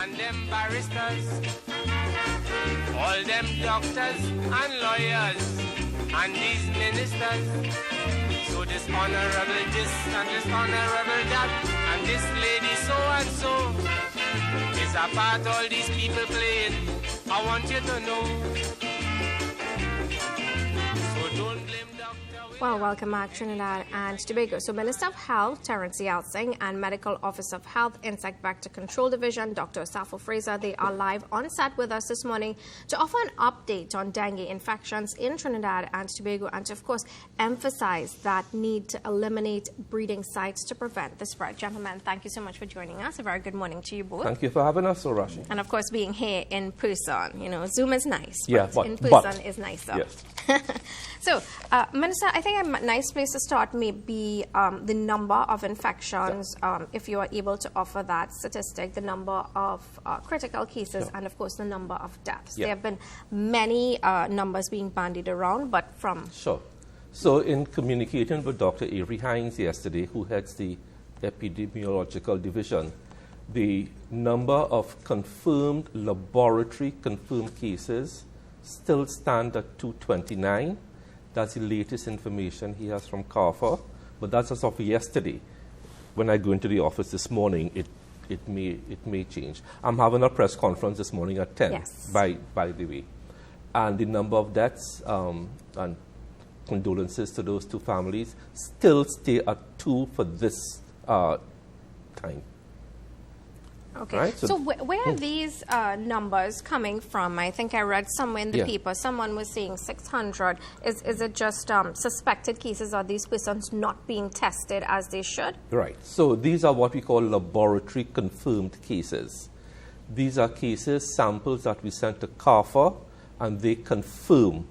and them barristers, all them doctors and lawyers, and these ministers. So this honorable this and this honorable that, and this lady so and so is a part all these people playing. I want you to know. So don't blame Dr. Well, welcome back, Trinidad and Tobago. So Minister of Health, Terence Singh, and Medical Officer of Health, Insect Vector Control Division, Dr. Safo Fraser, they are live on set with us this morning to offer an update on dengue infections in Trinidad and Tobago and to, of course, emphasize that need to eliminate breeding sites to prevent the spread. Gentlemen, thank you so much for joining us. A very good morning to you both. Thank you for having us, Rashi. And, of course, being here in person. You know, Zoom is nice, but in person is nicer. Yes. So, Minister, I think a nice place to start may be the number of infections, if you are able to offer that statistic, the number of critical cases, and of course the number of deaths. There have been many numbers being bandied around, but from... Sure. So, in communicating with Dr. Avery Hines yesterday, who heads the epidemiological division, the number of confirmed, laboratory-confirmed cases still stand at 229. That's the latest information he has from CARFA, but that's as of yesterday. When I go into the office this morning, it may change. I'm having a press conference this morning at 10, yes. by the way. And the number of deaths and condolences to those two families still stay at 2 for this time. Okay. Right? So where are these numbers coming from? I think I read somewhere in the paper, someone was saying 600. Is it just suspected cases? Are these persons not being tested as they should? Right. So these are what we call laboratory confirmed cases. These are cases, samples that we sent to CARFA, and they confirm.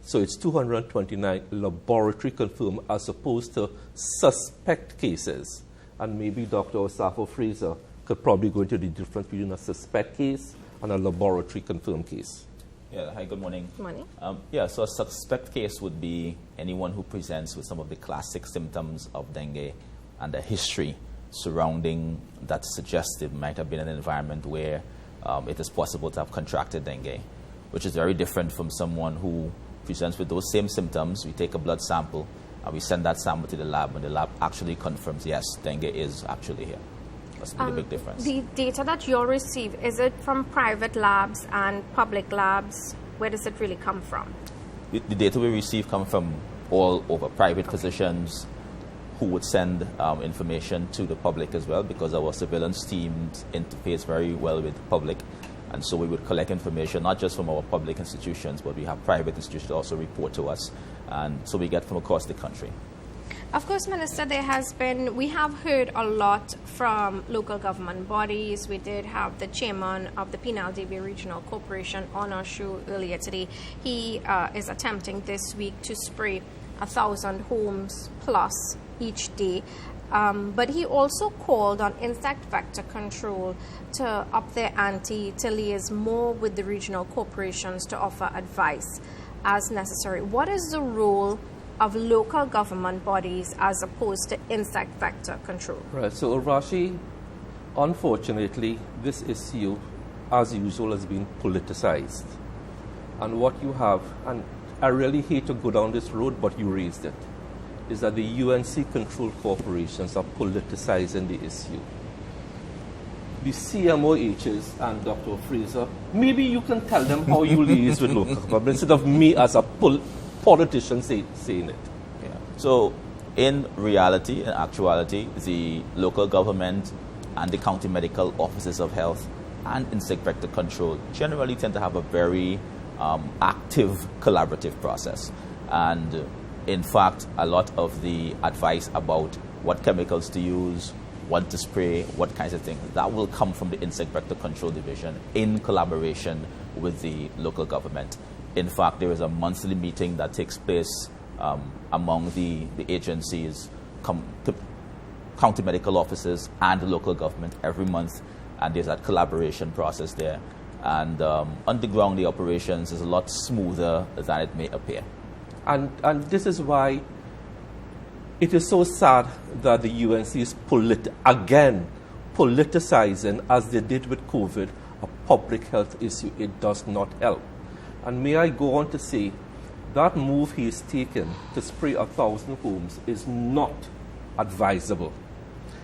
So it's 229 laboratory confirmed as opposed to suspect cases. And maybe Dr. Safo Fraser could probably go into the difference between a suspect case and a laboratory confirmed case. Yeah, hi, good morning. Good morning. So a suspect case would be anyone who presents with some of the classic symptoms of dengue and a history surrounding that suggestive might have been an environment where it is possible to have contracted dengue, which is very different from someone who presents with those same symptoms. We take a blood sample and we send that sample to the lab, and the lab actually confirms, yes, dengue is actually here. That's the big difference. The data that you'll receive, is it from private labs and public labs? Where does it really come from? The data we receive come from all over private physicians who would send information to the public as well, because our surveillance teams interface very well with the public. And so we would collect information not just from our public institutions, but we have private institutions also report to us. And so we get from across the country. Of course, Minister, we have heard a lot from local government bodies. We did have the chairman of the Penal Debe Regional Corporation on our show earlier today. He is attempting this week to spray 1,000 homes plus each day. But he also called on insect vector control to up their ante, to liaise more with the regional corporations to offer advice as necessary. What is the role of local government bodies as opposed to insect vector control? Right. So, Rashi, unfortunately, this issue, as usual, has been politicized. And what you have, and I really hate to go down this road, but you raised it, is that the UNC-controlled corporations are politicizing the issue. The CMOHs and Dr. Fraser, maybe you can tell them how you liaise with local government instead of me as a politician saying it. Yeah. So, in reality, in actuality, the local government and the county medical offices of health and insect vector control generally tend to have a very active collaborative process. And in fact, a lot of the advice about what chemicals to use, what to spray, what kinds of things, that will come from the insect vector control division in collaboration with the local government. In fact, there is a monthly meeting that takes place among the agencies, county medical offices and the local government every month, and there's that collaboration process there. And on the ground, the operations is a lot smoother than it may appear. And this is why it is so sad that the UNC is politicizing, as they did with COVID, a public health issue, it does not help. And may I go on to say, that move he is taken to spray 1,000 homes is not advisable,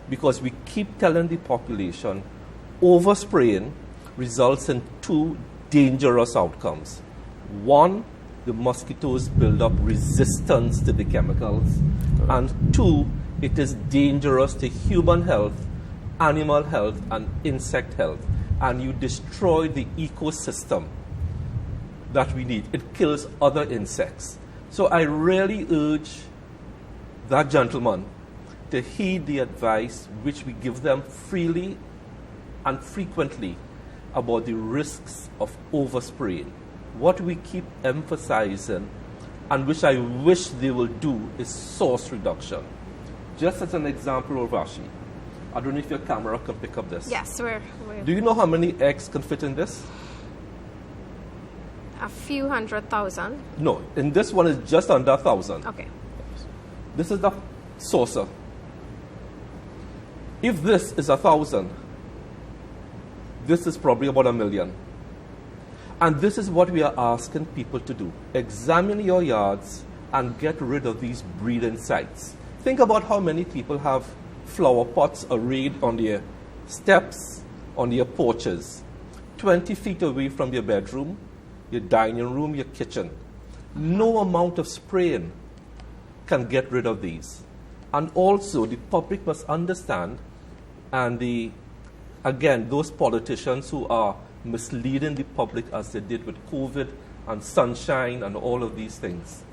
because we keep telling the population overspraying results in two dangerous outcomes. One, the mosquitoes build up resistance to the chemicals. And two, it is dangerous to human health, animal health, and insect health. And you destroy the ecosystem that we need. It kills other insects. So I really urge that gentleman to heed the advice which we give them freely and frequently about the risks of overspraying. What we keep emphasizing, and which I wish they will do, is source reduction. Just as an example, Rashi, I don't know if your camera can pick up this. Yes, we're Do you know how many eggs can fit in this? a few 100,000. No, in this one is just under 1,000. Okay. This is the saucer. If this is 1,000, this is probably about 1,000,000. And this is what we are asking people to do. Examine your yards and get rid of these breeding sites. Think about how many people have flower pots arrayed on their steps, on their porches, 20 feet away from your bedroom, your dining room, your kitchen. No amount of spraying can get rid of these. And also, the public must understand, and again, those politicians who are misleading the public as they did with COVID and sunshine and all of these things.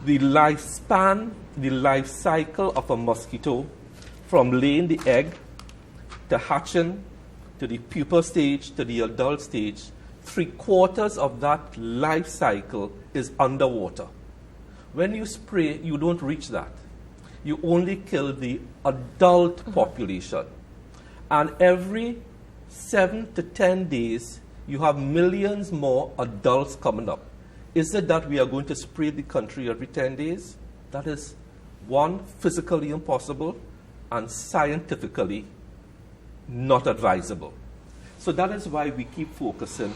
The lifespan, the life cycle of a mosquito, from laying the egg to hatching to the pupa stage to the adult stage, 3/4 of that life cycle is underwater. When you spray, you don't reach that. You only kill the adult population. And every 7 to 10 days, you have millions more adults coming up. Is it that we are going to spray the country every 10 days? That is, one, physically impossible, and scientifically not advisable. So that is why we keep focusing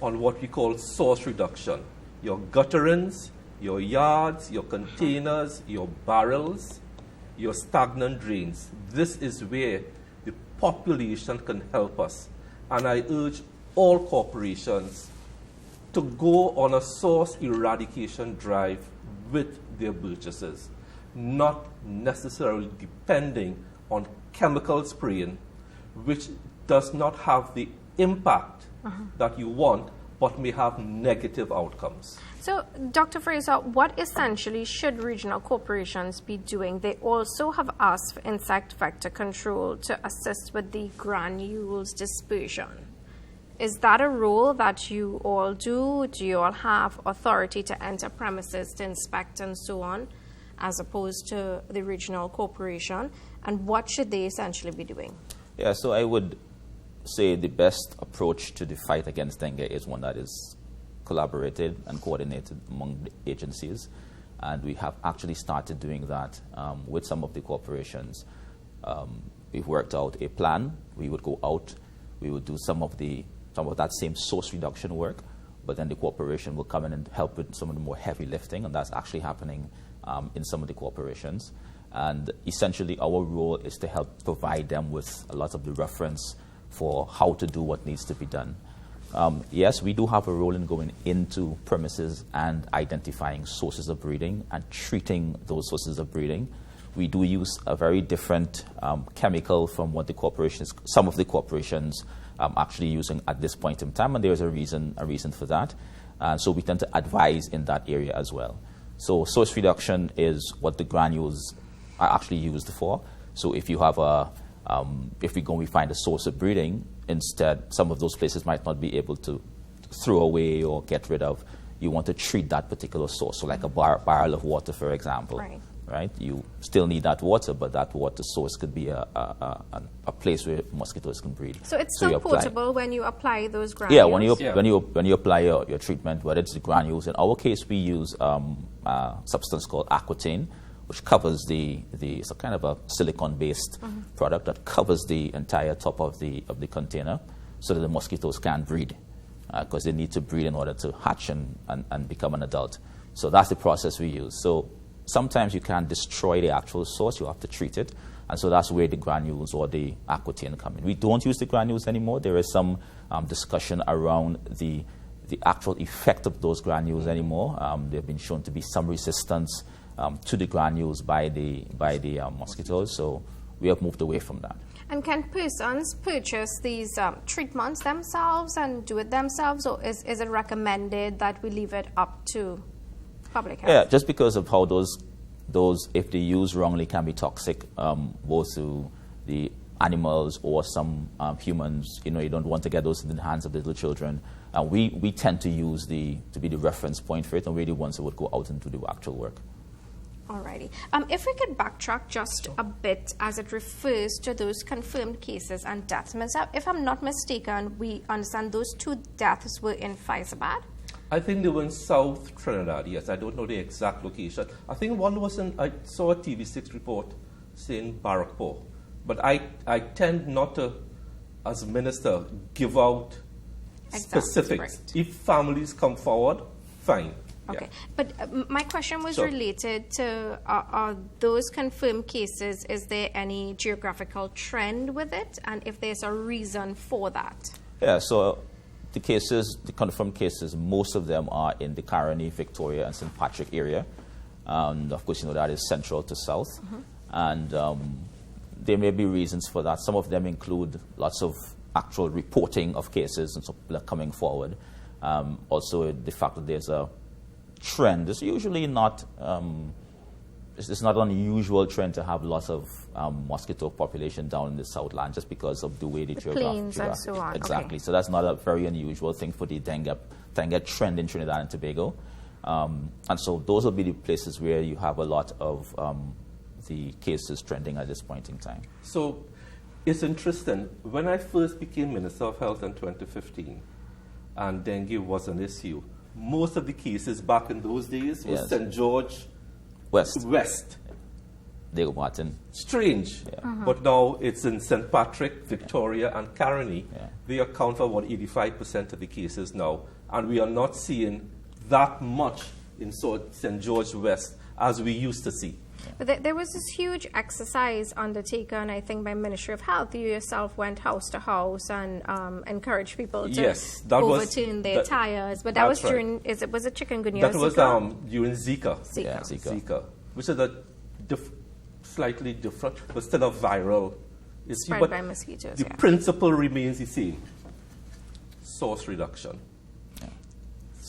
on what we call source reduction. Your gutterings, your yards, your containers, your barrels, your stagnant drains. This is where the population can help us. And I urge all corporations to go on a source eradication drive with their purchases, not necessarily depending on chemical spraying, which does not have the impact that you want, but may have negative outcomes. So, Dr. Fraser, what essentially should regional corporations be doing? They also have asked for insect vector control to assist with the granules dispersion. Is that a role that you all do? Do you all have authority to enter premises to inspect and so on, as opposed to the regional corporation? And what should they essentially be doing? Yeah, so I would say the best approach to the fight against dengue is one that is collaborated and coordinated among the agencies. And we have actually started doing that with some of the corporations. We've worked out a plan. We would go out, we would do some of that same source reduction work, but then the corporation will come in and help with some of the more heavy lifting, and that's actually happening in some of the corporations. And essentially our role is to help provide them with a lot of the reference for how to do what needs to be done. Yes, we do have a role in going into premises and identifying sources of breeding and treating those sources of breeding. We do use a very different chemical from what some of the corporations actually using at this point in time, and there's a reason for that. So we tend to advise in that area as well. So source reduction is what the granules are actually used for. So if you have if we find a source of breeding, instead some of those places might not be able to throw away or get rid of. You want to treat that particular source. So like a barrel of water, for example. Right? You still need that water, but that water source could be a place where mosquitoes can breed. So it's still potable when you apply those granules? Yeah, when you apply your treatment, whether it's the granules. In our case, we use a substance called aquatane, which covers it's a kind of a silicone-based product that covers the entire top of the container, so that the mosquitoes can't breed, because they need to breed in order to hatch and become an adult. So that's the process we use. So sometimes you can't destroy the actual source, you have to treat it. And so that's where the granules or the Aquitaine come in. We don't use the granules anymore. There is some discussion around the actual effect of those granules anymore. They've been shown to be some resistance to the granules by the mosquitoes. So we have moved away from that. And can persons purchase these treatments themselves and do it themselves, or is it recommended that we leave it up to public health? Yeah, just because of how those, if they used wrongly, can be toxic, both to the animals or some humans. You know, you don't want to get those in the hands of the little children. We tend to use to be the reference point for it, and we're the ones who would go out and do the actual work. Alrighty. If we could backtrack just a bit as it refers to those confirmed cases and deaths. If I'm not mistaken, we understand those 2 deaths were in Faizabad. I think they were in South Trinidad, yes. I don't know the exact location. I think one was I saw a TV6 report saying Barrackpore. But I tend not to, as minister, give out specifics. Right. If families come forward, fine. Okay, yeah. But my question was Sure. related to are those confirmed cases, is there any geographical trend with it? And if there's a reason for that? Yeah, so the confirmed cases, most of them are in the Caroni, Victoria, and St. Patrick area. And of course, you know, that is central to south. And there may be reasons for that. Some of them include lots of actual reporting of cases and so people are coming forward. Also, the fact that there's a trend. It's usually not, it's not an unusual trend to have lots of mosquito population down in the Southland just because of the way the plains and so on. Exactly. Okay. So that's not a very unusual thing for the dengue trend in Trinidad and Tobago. And so those will be the places where you have a lot of the cases trending at this point in time. So it's interesting. When I first became Minister of Health in 2015, and dengue was an issue, most of the cases back in those days was St. George West. Diego Martin. Strange. Yeah. But now it's in St. Patrick, Victoria, and Caroni. Yeah. They account for about 85% of the cases now. And we are not seeing that much in St. George West as we used to see. But there was this huge exercise undertaken, I think, by Ministry of Health. You yourself went house to house and encouraged people to overturn their tires. But that was during, was it chikungunya? That was during Zika. Yeah, Zika. Which is a slightly different, but still a viral issue. Spread by mosquitoes, The principle remains the same. Source reduction.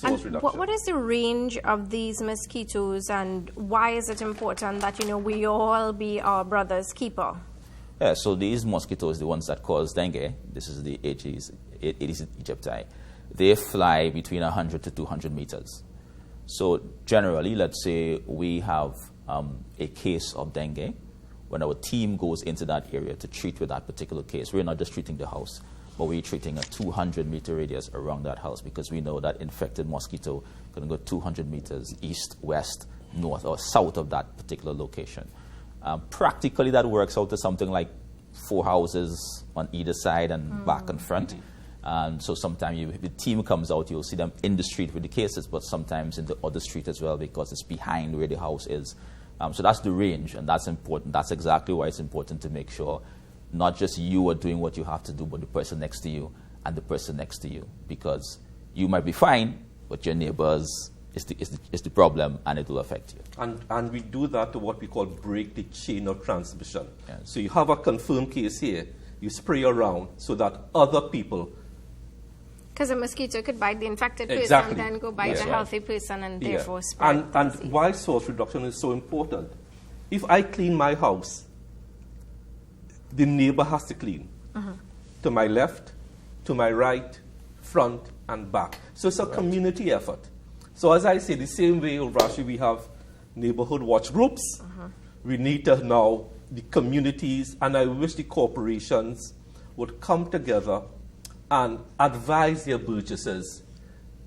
And what is the range of these mosquitoes, and why is it important that, you know, we all be our brother's keeper? Yeah, so these mosquitoes, the ones that cause dengue, this is the Aedes aegypti, they fly between 100 to 200 meters. So generally, let's say we have a case of dengue. When our team goes into that area to treat with that particular case, we're not just treating the house, but we're treating a 200-meter radius around that house, because we know that infected mosquito can go 200 meters east, west, north, or south of that particular location. Practically, that works out to something like 4 houses on either side and back and front. And so sometimes if the team comes out, you'll see them in the street with the cases, but sometimes in the other street as well, because it's behind where the house is. So that's the range, and that's important. That's exactly why it's important to make sure not just you are doing what you have to do, but the person next to you and the person next to you. Because you might be fine, but your neighbors is the problem, and it will affect you. And we do that to what we call break the chain of transmission. Yes. So you have a confirmed case here, you spray around so that other people... Because a mosquito could bite the infected person and then go bite the healthy person and therefore spread And why source reduction is so important. If I clean my house, the neighbor has to clean. To my left, to my right, front, and back. So it's a community effort. So as I say, the same way, Ulvashi, we have neighborhood watch groups. We need to now, the communities, and I wish the corporations would come together and advise their purchasers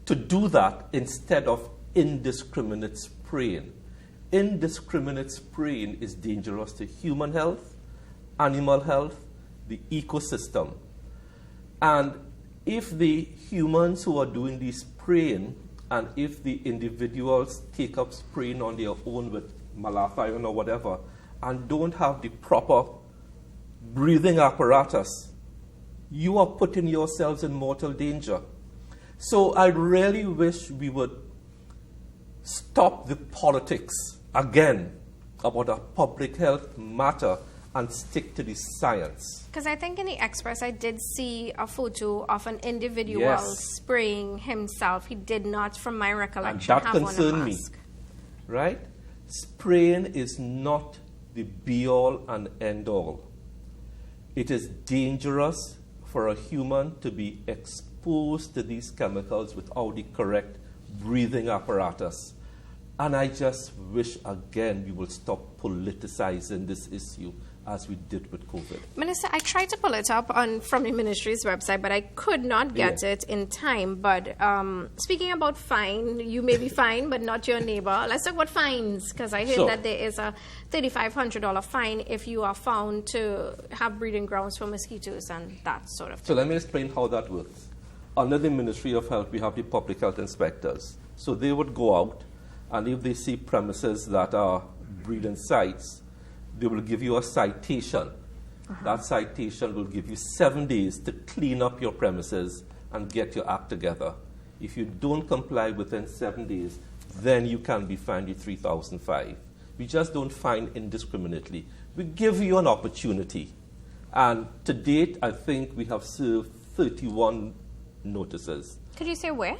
to do that instead of indiscriminate spraying. indiscriminate spraying is dangerous to human health, animal health, the ecosystem. And if the humans who are doing the spraying, and if the individuals take up spraying on their own with malathion or whatever, and don't have the proper breathing apparatus, you are putting yourselves in mortal danger. So I really wish we would stop the politics again about a public health matter and stick to the science. Because I think in the Express I did see a photo of an individual Yes. spraying himself. He did not, from my And recollection, that have on a concerned me, mask. right? Spraying is not the be-all and end-all. It is dangerous for a human to be exposed to these chemicals without the correct breathing apparatus. And I just wish, again, we will stop politicizing this issue as we did with COVID. Minister, I tried to pull it up from the ministry's website, but I could not get it in time. But speaking about fine, you may be fine, but not your neighbor. Let's talk about fines, because I heard that there is a $3,500 fine if you are found to have breeding grounds for mosquitoes and that sort of thing. So let me explain how that works. Under the Ministry of Health, we have the public health inspectors. So they would go out, and if they see premises that are breeding sites, they will give you a citation. That citation will give you 7 days to clean up your premises and get your act together. If you don't comply within 7 days, then you can be fined with $3,500. We just don't fine indiscriminately. We give you an opportunity. And to date, I think we have served 31 notices. Could you say where?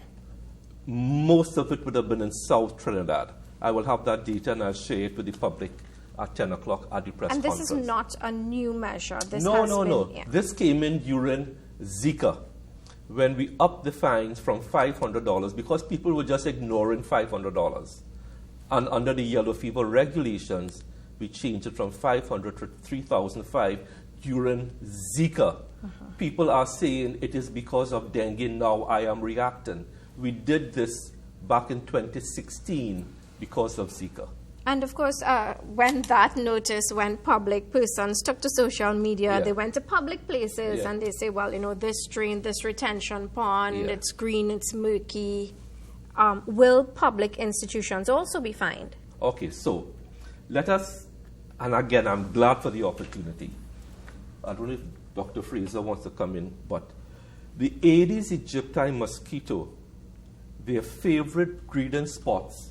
Most of it would have been in South Trinidad. I will have that data and I'll share it with the public at 10 o'clock at the press conference. And this is not a new measure. This No. Yeah. This came in during Zika, when we upped the fines from $500 because people were just ignoring $500. And under the yellow fever regulations, we changed it from $500 to $3,500 during Zika. People are saying it is because of dengue, now I am reacting. We did this back in 2016 because of Zika. And of course, when that notice went public, persons took to social media, they went to public places, and they say, well, you know, this drain, this retention pond, it's green, it's murky. Will public institutions also be fined? Okay, so let us, and again, I'm glad for the opportunity. I don't know if Dr. Fraser wants to come in, but the Aedes aegypti mosquito, their favorite breeding spots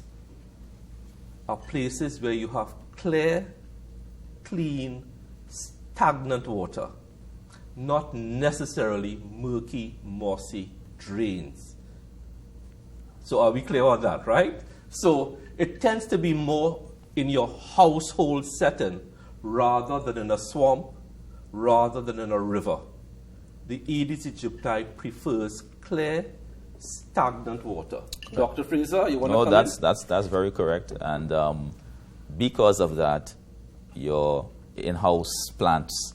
are places where you have clear, clean, stagnant water, not necessarily murky, mossy drains. So are we clear on that, right? So it tends to be more in your household setting rather than in a swamp, rather than in a river. The Aedes aegypti prefers clear, stagnant water. Dr. Fraser, you want to come in? That's very correct. And because of that, your in-house plants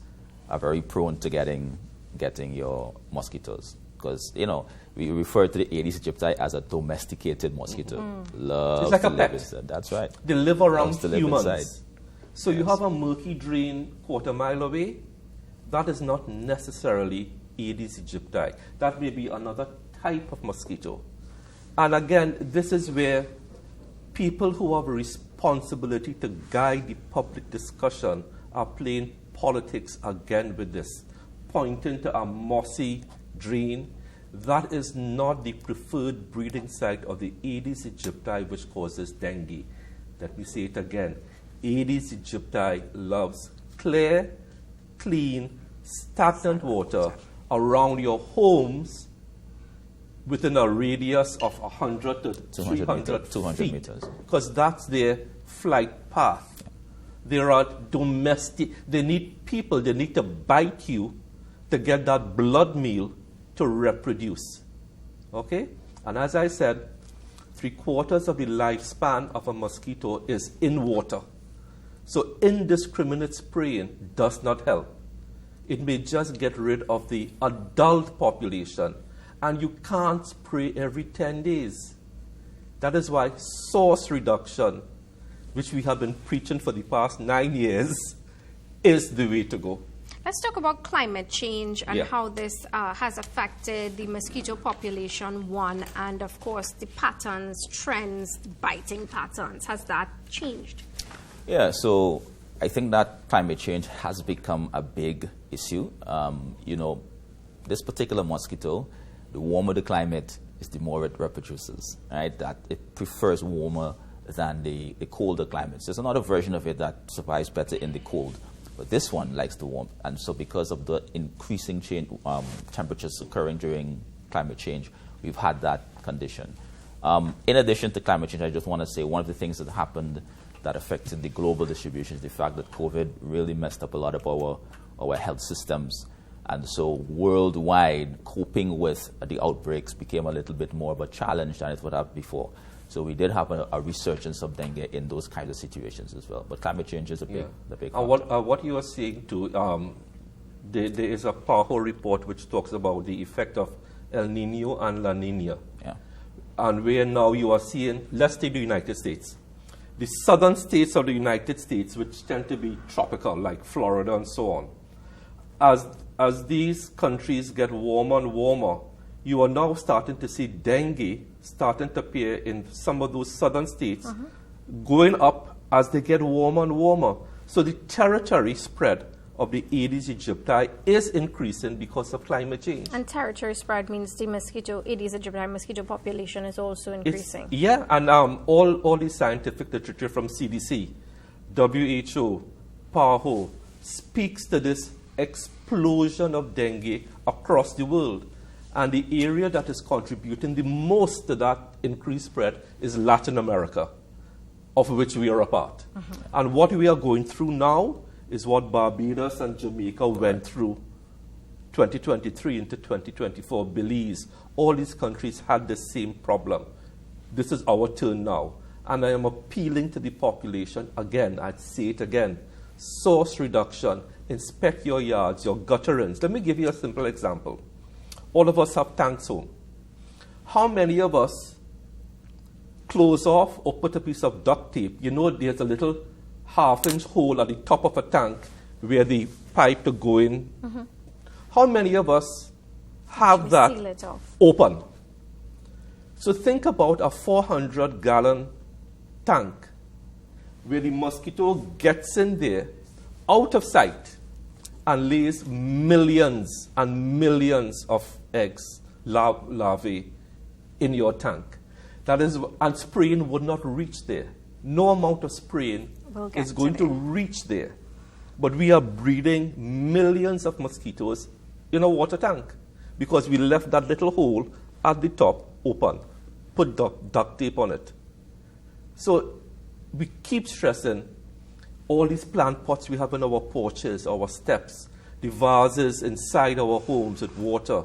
are very prone to getting your mosquitoes. Because, you know, we refer to the Aedes aegypti as a domesticated mosquito. Loves it's like to a live pet. inside. That's right. They live around Loves to live humans. inside. So you have a murky drain quarter mile away. That is not necessarily Aedes aegypti. That may be another type of mosquito. And again, this is where people who have a responsibility to guide the public discussion are playing politics again with this, pointing to a mossy drain. That is not the preferred breeding site of the Aedes aegypti, which causes dengue. Let me say it again. Aedes aegypti loves clear, clean, stagnant water around your homes within a radius of 100 to 300 200 meters. Because that's their flight path. They are domestic. They need people. They need to bite you to get that blood meal to reproduce. Okay? And as I said, 3/4 of the lifespan of a mosquito is in water. So indiscriminate spraying does not help. It may just get rid of the adult population, and you can't spray every 10 days. That is why source reduction which we have been preaching for the past 9 years, is the way to go. Let's talk about climate change and Yeah. how this has affected the mosquito population, one, and of course the patterns, trends, biting patterns. Has that changed? Yeah, so I think that climate change has become a big issue. This particular mosquito, the warmer the climate is, the more it reproduces, right? That it prefers warmer than the colder climates. There's another version of it that survives better in the cold. But this one likes the warmth, and so because of the increasing temperatures occurring during climate change, we've had that condition. In addition to climate change, I just want to say one of the things that happened that affected the global distribution is the fact that COVID really messed up a lot of our health systems. And so worldwide, coping with the outbreaks became a little bit more of a challenge than it would have before. So we did have a resurgence of dengue in those kinds of situations as well. But climate change is the big And what you are saying too, there is a PAHO report which talks about the effect of El Nino and La Nina. Yeah. And where now you are seeing, let's take the United States. The southern states of the United States, which tend to be tropical, like Florida and so on, as these countries get warmer and warmer, you are now starting to see dengue starting to appear in some of those southern states, going up as they get warmer and warmer. So the territory spread of the Aedes aegypti is increasing because of climate change. And territory spread means the Aedes aegypti mosquito population is also increasing. And all the scientific literature from CDC, WHO, PAHO speaks to this explosion of dengue across the world. And the area that is contributing the most to that increased spread is Latin America, of which we are a part. And what we are going through now is what Barbados and Jamaica went through 2023 into 2024. Belize, all these countries had the same problem. This is our turn now. And I am appealing to the population again, I'd say it again. Source reduction, inspect your yards, your gutterings. Let me give you a simple example. All of us have tanks home. How many of us close off or put a piece of duct tape? You know there's a little half-inch hole at the top of a tank where the pipe to go in. How many of us have that seal it off. open? So think about a 400-gallon tank where the mosquito gets in there out of sight and lays millions and millions of eggs, larvae, in your tank. That is, and spraying would not reach there. No amount of spraying is going to reach there. But we are breeding millions of mosquitoes in a water tank because we left that little hole at the top open, put duct tape on it. So we keep stressing all these plant pots we have in our porches, our steps, the vases inside our homes with water.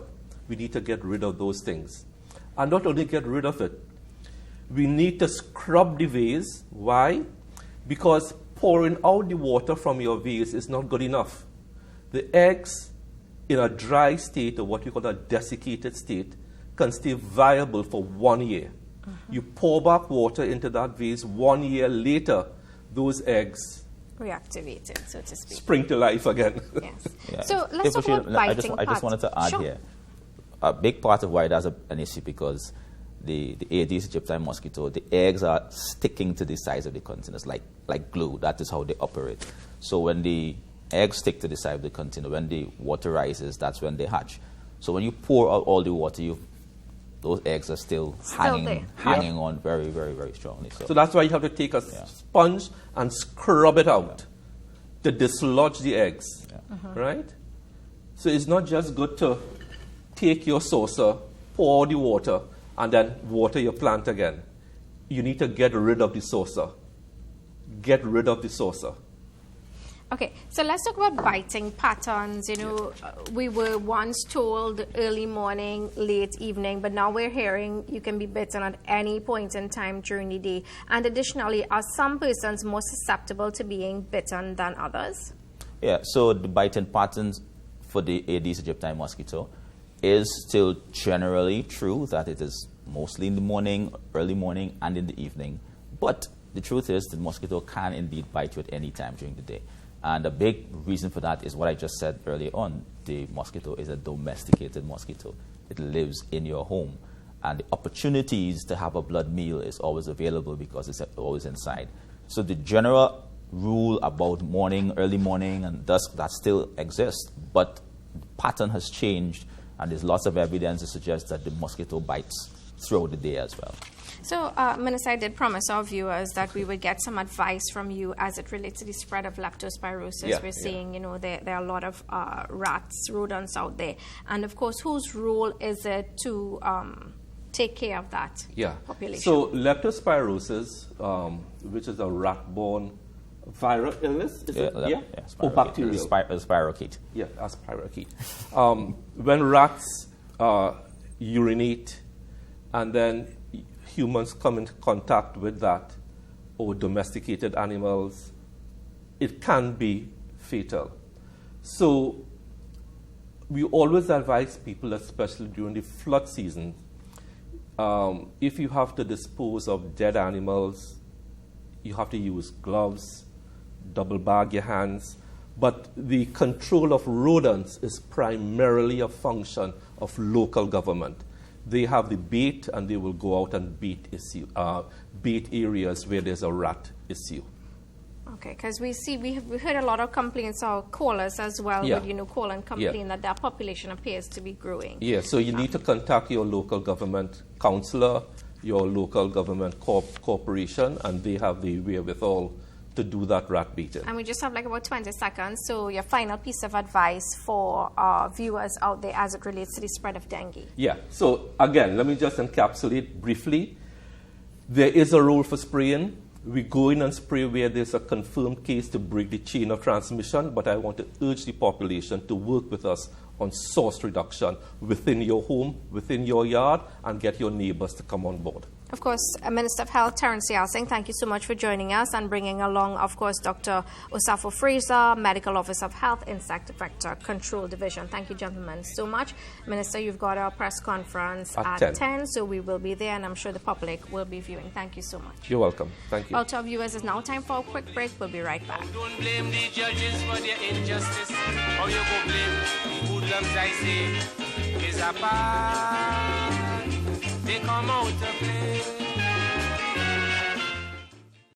We need to get rid of those things. And not only get rid of it, we need to scrub the vase. Why? Because pouring out the water from your vase is not good enough. The eggs in a dry state, or what you call a desiccated state, can stay viable for 1 year. You pour back water into that vase 1 year later, those eggs Reactivated, so to speak. spring to life again. Yes. Yeah. So let's talk about biting I just wanted to add Sure. here, a big part of why that's an issue because the Aedes aegypti mosquito, the eggs are sticking to the sides of the containers like glue. That is how they operate. So when the eggs stick to the side of the container, when the water rises, that's when they hatch. So when you pour out all the water, those eggs are still hanging on very, very, very strongly. So that's why you have to take a sponge and scrub it out to dislodge the eggs, right? So it's not just good to take your saucer, pour the water, and then water your plant again. You need to get rid of the saucer. Get rid of the saucer. Okay, so let's talk about biting patterns. You know, we were once told early morning, late evening, but now we're hearing you can be bitten at any point in time during the day. And additionally, are some persons more susceptible to being bitten than others? Yeah, so the biting patterns for the Aedes aegypti mosquito is still generally true that it is mostly in the morning, early morning, and in the evening. But the truth is the mosquito can indeed bite you at any time during the day. And a big reason for that is what I just said earlier on. The mosquito is a domesticated mosquito. It lives in your home. And the opportunities to have a blood meal is always available because it's always inside. So the general rule about early morning and dusk, that still exists, but the pattern has changed, and there's lots of evidence to suggest that the mosquito bites throughout the day as well. So, Minister, I did promise our viewers that we would get some advice from you as it relates to the spread of leptospirosis. Yeah, We're seeing, there are a lot of rats, rodents out there. And, of course, whose role is it to take care of that population? So, leptospirosis, which is a rat-borne viral illness, is it? Or bacterial? Spirochete. Yeah, a spirochete. When rats urinate and then humans come into contact with that, or domesticated animals, it can be fatal. So we always advise people, especially during the flood season, if you have to dispose of dead animals, you have to use gloves, double bag your hands. But the control of rodents is primarily a function of local government. They have the bait, and they will go out and bait areas where there's a rat issue. Okay, because we heard a lot of complaints, or callers as well, would call and complain that their population appears to be growing. Yeah, so you need to contact your local government councillor, your local government corporation, and they have the wherewithal to do that rat baiting. And we just have like about 20 seconds, so your final piece of advice for our viewers out there as it relates to the spread of dengue. Yeah, so again, let me just encapsulate briefly. There is a role for spraying. We go in and spray where there's a confirmed case to break the chain of transmission, but I want to urge the population to work with us on source reduction within your home, within your yard, and get your neighbors to come on board. Of course, Minister of Health, Terence Yelsing, thank you so much for joining us and bringing along, of course, Dr. Osafo Fraser, Medical Officer of Health, Insect Vector Control Division. Thank you, gentlemen, so much. Minister, you've got our press conference at 10, so we will be there, and I'm sure the public will be viewing. Thank you so much. You're welcome. Thank you. Well, to our viewers, it's now time for a quick break. We'll be right back. Don't blame the judges for their injustice. How you go blame the hoodlums, I say, is a part. They come out to play.